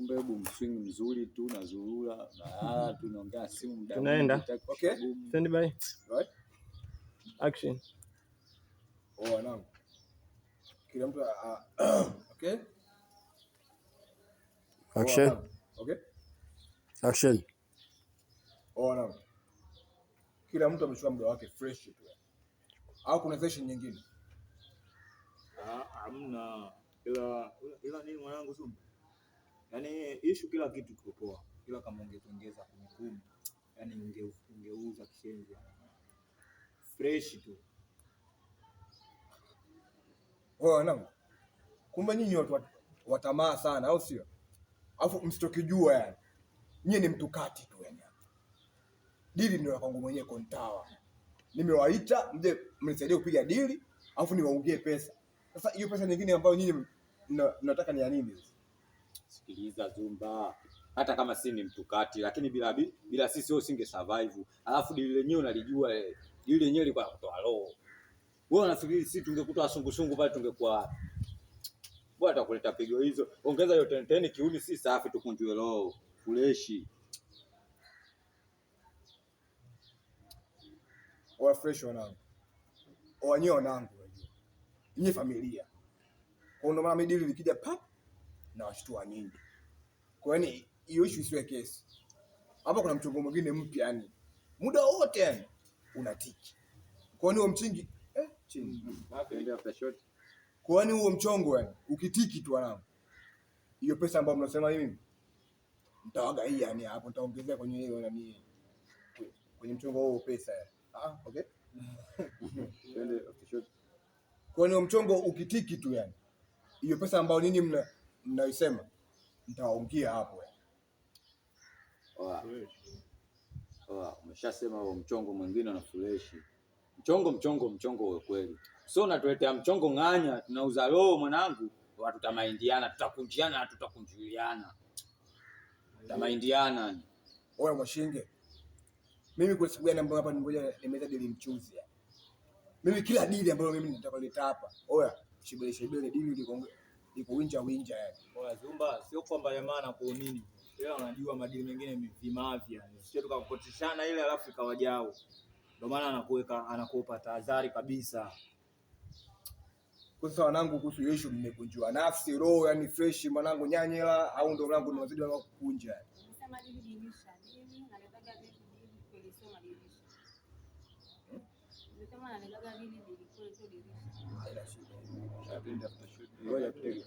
Kumbe hebu mswing mzuri tu na zurura na tunaongea simu muda tunaenda. Okay. Stand by. Right. Action. Wanangu. Kila mtu okay. Action. Okay. Action. Wanangu. Kila mtu amechukua muda wake fresh tu. Au kuna session nyingine? Hamna. Ila nini mwanangu Zumba? Yaani issue kila kitu kiko poa. Kila kama ungeongeza 10, yaani ungeuza kishenzi. Fresh tu. Wanangu. Kumbe nyinyi watu wa tamaa sana au sio? Alafu msitokijua yani. Nyinyi ni mtu kati tu yani. Dili ndio kwangu mwenyewe Kontawa. Nimewaita mje mnisaidie kupiga dili, alafu niwaongee pesa. Sasa hiyo pesa nyingine ambayo nyinyi mnataka ni ya nini? Sikiliza Zumba. Hata kama si ni mtu kati, lakini bila sisi wewe usinge survive. Alafu dili lenyewe unalijua, dili lenyewe liko kutoa roho. Wewe unafikiri sisi tungekutoa sungusungu pale tungekuwa bwana atakuleta pigo hizo. Ongeza hiyo 10 kiuni si safi tukunjue roho. Fuleshi. Wa fresh wanangu. Wanyewe wanangu wajua. Nyinyi familia. Kwa ndo maana dili likija pap na washtua nyingi. Kwa nini hiyo issue isiwe kesi? Hapa kuna mchongo mwingine mpya yani. Muda wote yani unatiki. Kwa nini huo mchingi chini. Ndio after shot. Kwa nini huo mchongo yani ukitiki tu wanangu. Hiyo pesa ambayo mnasema mimi mtawaga hii yani hapo nitaongezea kwenye hiyo na mimi kwenye mchongo huo pesa yani. Okay. Ndio after shot. Kwa nini mchongo ukitiki tu yani. Hiyo pesa ambayo nini mnaisema mtaongea hapo yani. Umeshasema huo mchongo mwingine na fuleshi. Mchongo wa kweli. So unatuletea mchongo nganya, tunauza roho mwanangu, watu tutamaindiana, tutakunjiana, tutakunjuliana. Tutamaindiana. Oya Mwashinge. Mimi kwa siku gani ambayo hapa ngoja nimeweza dili mchuzi yani. Mimi kila dili ambayo mimi nitakaleta hapa. Oya, shibele dili liko winja yani. Oya Zumba, sio kwamba yamana kwa nini. Ila unajua madili mengine vimavya. Sio tukakopotishana ile alafu ikawajao. Ndio maana anakupa tahadhari kabisa. Kwa sasa wanangu kuhusu issue mmekunjua nafsi roho yani fresh mwanangu nyanyela au ndo mwanangu unazidi kukunja yani. Sema dili dirisha. Mimi naletaga dili kweli sio madirisha. Kama naletaga dili kweli sio dirisha. Haina shida. Tunapenda tutashoot. Ngoja tutege.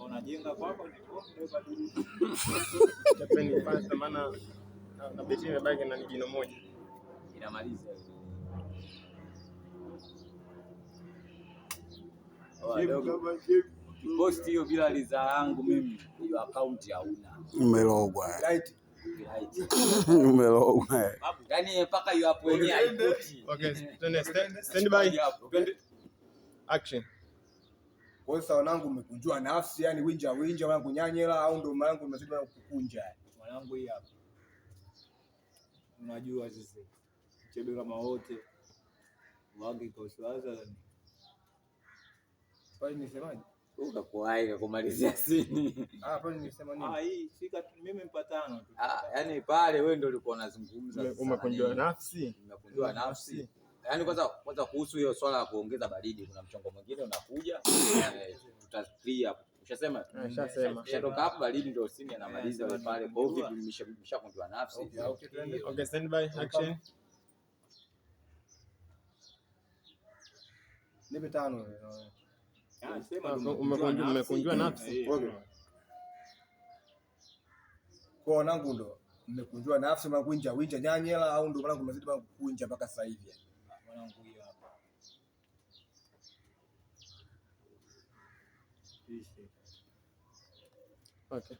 Unajenga kwako ndio badili. Chapeni kwanza maana na beti imebaki na jino moja. Inamaliza. Post hiyo bila liza yangu mimi hiyo account hauna. Umelogwa. Right. Umelogwa. Yaani mpaka hiyo hapo yenyewe haikuti. Okay, stand by. Action. Kwa sasa wanangu mmekunjua nafsi yani winja wanangu nyanyela au ndo mwanangu mnazidi kukunja yani. Mwanangu hii hapa. Unajua sisi. Chebe kama wote. Wangi kwa swaza. Pale nisemaje? Ukakuaika kumalizia sini. Pale nisema nini? Hii fika mimi mpatano tu. Yaani pale wewe ndio ulikuwa unazungumza sasa. Umekunjua nafsi. Umekunjua nafsi. Yaani kwanza kuhusu hiyo swala la kuongeza baridi kuna mchongo mwingine unakuja. Tutaclear. Ushasema? Nishasema. Shatoka hapo baridi ndio sini anamaliza wewe pale. Kwa hiyo nimeshakunjua nafsi. Okay, stand by. Action. Nipe 5. Umekunjua nafsi. Kwa wanangu ndo mmekunjua nafsi mnakunja winja nyanyela au ndo mwanangu mnazidi kukunja mpaka sasa hivi. Mwanangu hiyo hapa. Okay.